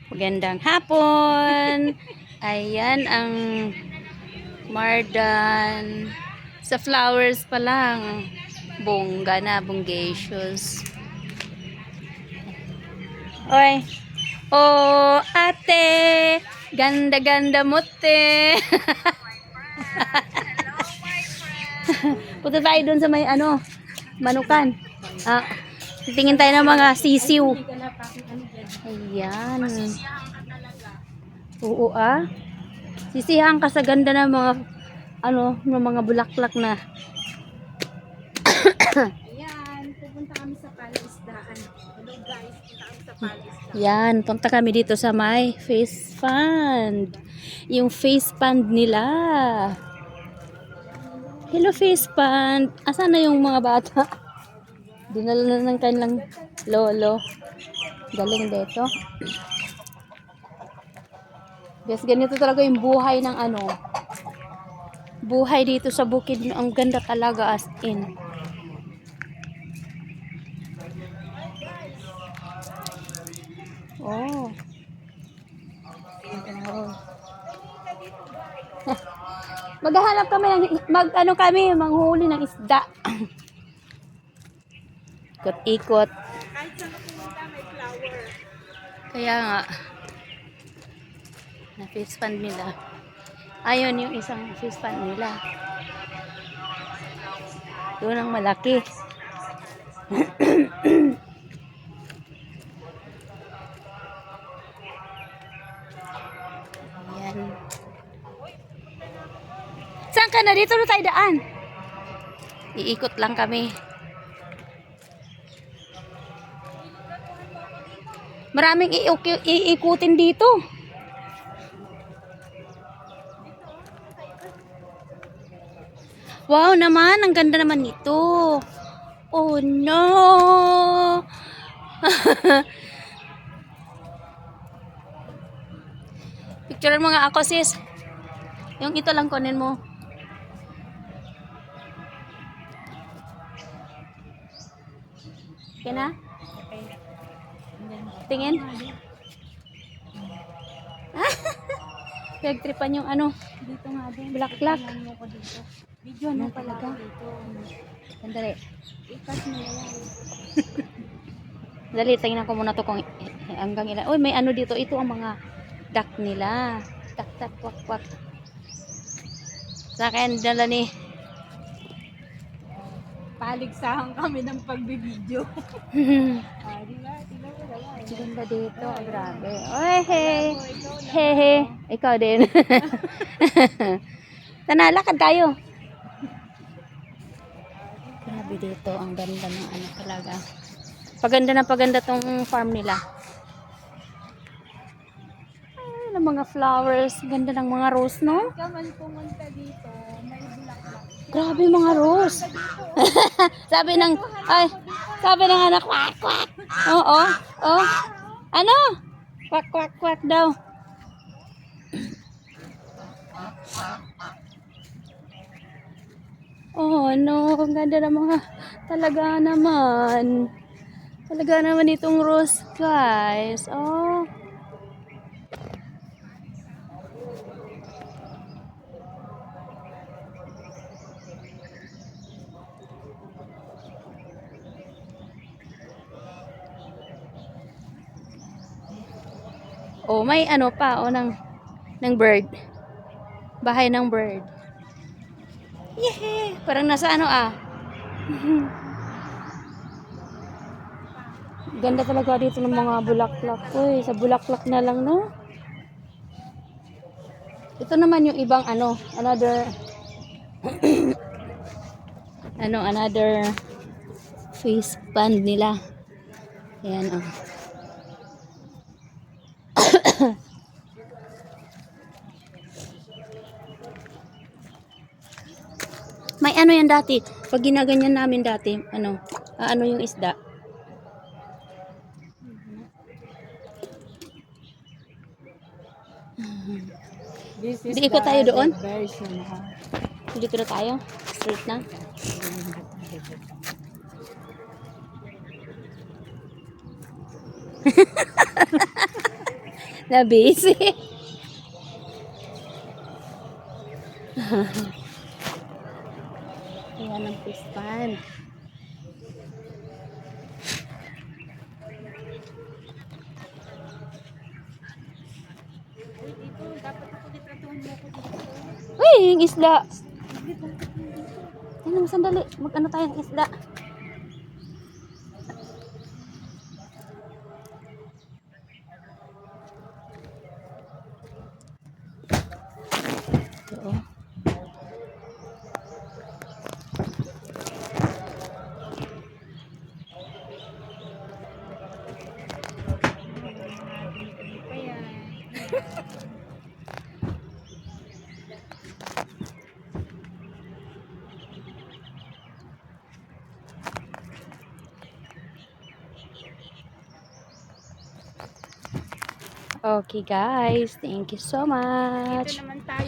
Magandang hapon. Ayan ang Mardan. Sa flowers pa lang. Bongga na, bonggacious. Oy. Oh, ate. Ganda-ganda mo, te. Punta tayo dun sa may manukan. Titingin tayo ng mga sisiw. Ayan. Oo Sisihan ka sa ganda ng mga ng mga bulaklak na. Ayan, pupunta kami sa Palaisdaan. Hello guys, punta kami sa Palaisdaan. Yan, punta kami dito sa my face fund. Yung face fund nila. Hello face fund. Asan na yung mga bata? Dinala na ng kanilang lolo. Galing dito. Guys, ganito talaga yung buhay ng buhay dito sa bukid. Ang ganda talaga as in. Oh. Maghahanap kami kami manghuli ng isda. Ikot-ikot. Kahit saan ka pumunta, may flower. Kaya nga na fish pond nila. Ayun yung isang fish pond nila. Doon ang malaki. Ayan. Saan ka na? Dito na tayo daan. Iikot lang kami. Maraming iikutin dito. Wow naman, ang ganda naman nito. Oh no. Picturean mo nga ako sis. Yung ito lang kunin mo. Okay na? Tingin. Pagtripan yung Dito nga din. black. Ano ko dito? Video na talaga. Sandali. Ikas mo yan. Dali, tingnan ko muna to kung hanggang ilan. Uy, may dito. Ito ang mga duck nila. Tak, wak. Sa akin, dala ni. Paligsahan kami ng pagbibideo. Tignan Tingnan mo naman. ba dito? Oh, grabe. Oy, he. Ikaw din. Tanalakad tayo. Grabe dito. Ang ganda ng talaga. Paganda tong farm nila. Ay, ng mga flowers. Ganda ng mga rose, no? Ka man pumunta dito, may bulaklak. Grabe mga rose. sabi ng anak, kwak, kwak. Oo. Ano? Kwak, kwak daw. Oh, no. Ang ganda ng mga talaga naman. Talaga naman itong rose, guys. Oh. Oh, may pa ng bird. Bahay ng bird. Yehey! Parang nasa Ganda talaga dito ng mga bulaklak. Uy, sa bulaklak na lang, no? Ito naman yung ibang another another face band nila. Ayan, May yan dati. Pag ginaganyan namin dati, yung isda. This is Di ikot tayo doon? version, ha? Dito na tayo. Straight na. Na busy. Ayan ang fish pond. Uy, dito, dapat ako litratuhan mo ako dito. Uy, yung isda. Ano, sandali. Mag-ano tayo ng isda. Oo. Ano pa yan? Okay guys, thank you so Dito much. naman tayo.